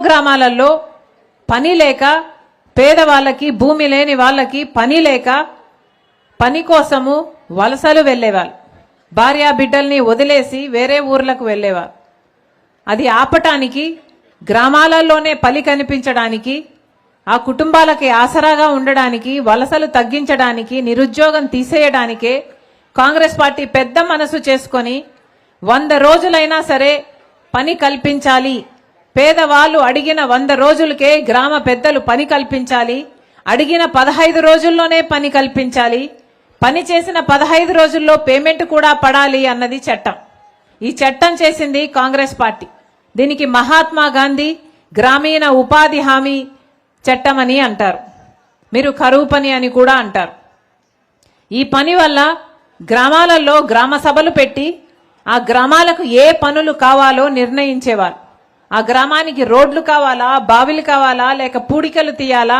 గ్రామాలలో పని లేక పేదవాళ్ళకి భూమి లేని వాళ్ళకి పని లేక పని కోసము వలసలు వెళ్ళేవాళ్ళు భార్యా బిడ్డల్ని వదిలేసి వేరే ఊర్లకు వెళ్ళేవారు అది ఆపటానికి గ్రామాలలోనే పని కనిపించడానికి ఆ కుటుంబాలకి ఆసరాగా ఉండడానికి వలసలు తగ్గించడానికి నిరుద్యోగం తీసేయడానికే కాంగ్రెస్ పార్టీ పెద్ద మనసు చేసుకొని 100 రోజులైనా సరే పని కల్పించాలి పేదవాళ్ళు అడిగిన 100 రోజులకే గ్రామ పెద్దలు పని కల్పించాలి అడిగిన 15 రోజుల్లోనే పని కల్పించాలి పని చేసిన 15 రోజుల్లో పేమెంట్ కూడా పడాలి అన్నది చట్టం ఈ చట్టం చేసింది కాంగ్రెస్ పార్టీ దీనికి మహాత్మా గాంధీ గ్రామీణ ఉపాధి హామీ చట్టం అని అంటారు మీరు కరువు పని అని కూడా అంటారు ఈ పని వల్ల గ్రామాలలో గ్రామ సభలు పెట్టి ఆ గ్రామాలకు ఏ పనులు కావాలో నిర్ణయించేవారు ఆ గ్రామానికి రోడ్లు కావాలా బావిలు కావాలా లేక పూడికలు తీయాలా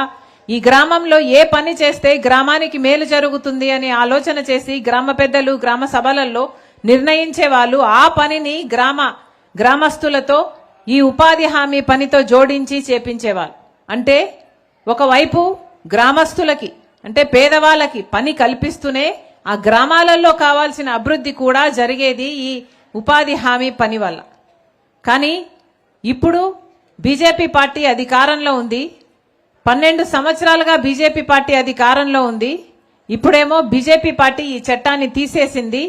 ఈ గ్రామంలో ఏ పని చేస్తే గ్రామానికి మేలు జరుగుతుంది అని ఆలోచన చేసి గ్రామ పెద్దలు గ్రామ సభలలో నిర్ణయించే వాళ్ళు ఆ పనిని గ్రామస్తులతో ఈ ఉపాధి హామీ పనితో జోడించి చేపించేవాళ్ళు అంటే ఒకవైపు గ్రామస్తులకి అంటే పేదవాళ్ళకి పని కల్పిస్తూనే ఆ గ్రామాలలో కావాల్సిన అభివృద్ధి కూడా జరిగేది ఈ ఉపాధి హామీ పని వల్ల కానీ ఇప్పుడు బీజేపీ పార్టీ అధికారంలో ఉంది 12 సంవత్సరాలుగా బీజేపీ పార్టీ అధికారంలో ఉంది ఇప్పుడేమో బీజేపీ పార్టీ ఈ చట్టాన్ని తీసేసింది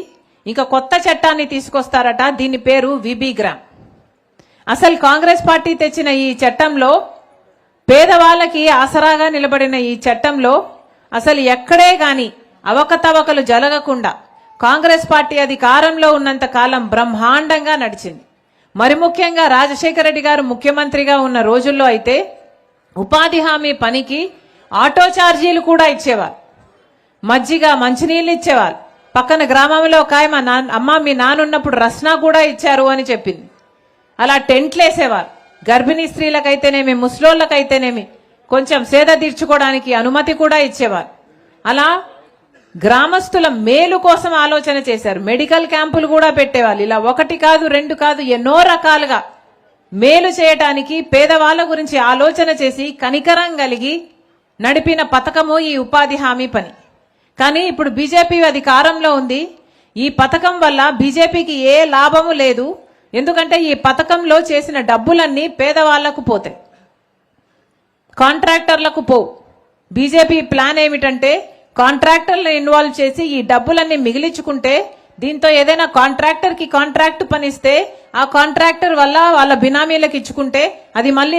ఇంకా కొత్త చట్టాన్ని తీసుకొస్తారట దీని పేరు విబిగ్రామ్ అసలు కాంగ్రెస్ పార్టీ తెచ్చిన ఈ చట్టంలో పేదవాళ్ళకి ఆసరాగా నిలబడిన ఈ చట్టంలో అసలు ఎక్కడే గాని అవకతవకలు జరగకుండా కాంగ్రెస్ పార్టీ అధికారంలో ఉన్నంత కాలం బ్రహ్మాండంగా నడిచింది మరి ముఖ్యంగా రాజశేఖర రెడ్డి గారు ముఖ్యమంత్రిగా ఉన్న రోజుల్లో అయితే ఉపాధి హామీ పనికి ఆటో ఛార్జీలు కూడా ఇచ్చేవారు మజ్జిగ మంచినీళ్ళు ఇచ్చేవారు పక్కన గ్రామంలో ఒక అమ్మ మీ నానున్నప్పుడు రస్నా కూడా ఇచ్చారు అని చెప్పింది అలా టెంట్లు వేసేవారు గర్భిణీ స్త్రీలకైతేనేమి ముసలోళ్ళకైతేనేమి కొంచెం సేద తీర్చుకోవడానికి అనుమతి కూడా ఇచ్చేవారు అలా గ్రామస్తుల మేలు కోసం ఆలోచన చేశారు మెడికల్ క్యాంపులు కూడా పెట్టేవాళ్ళు ఇలా 1 కాదు 2 కాదు ఎన్నో రకాలుగా మేలు చేయటానికి పేదవాళ్ళ గురించి ఆలోచన చేసి కనికరం కలిగి నడిపిన పథకము ఈ ఉపాధి హామీ పని కానీ ఇప్పుడు బీజేపీ అధికారంలో ఉంది ఈ పథకం వల్ల బీజేపీకి ఏ లాభము లేదు ఎందుకంటే ఈ పథకంలో చేసిన డబ్బులన్నీ పేదవాళ్లకు పోతాయి కాంట్రాక్టర్లకు పోవు బీజేపీ ప్లాన్ ఏమిటంటే కాంట్రాక్టర్లను ఇన్వాల్వ్ చేసి ఈ డబ్బులన్నీ మిగిలించుకుంటే దీంతో ఏదైనా కాంట్రాక్టర్ కి కాంట్రాక్ట్ పనిస్తే ఆ కాంట్రాక్టర్ వల్ల వాళ్ళ బినామీలకు ఇచ్చుకుంటే అది మళ్ళీ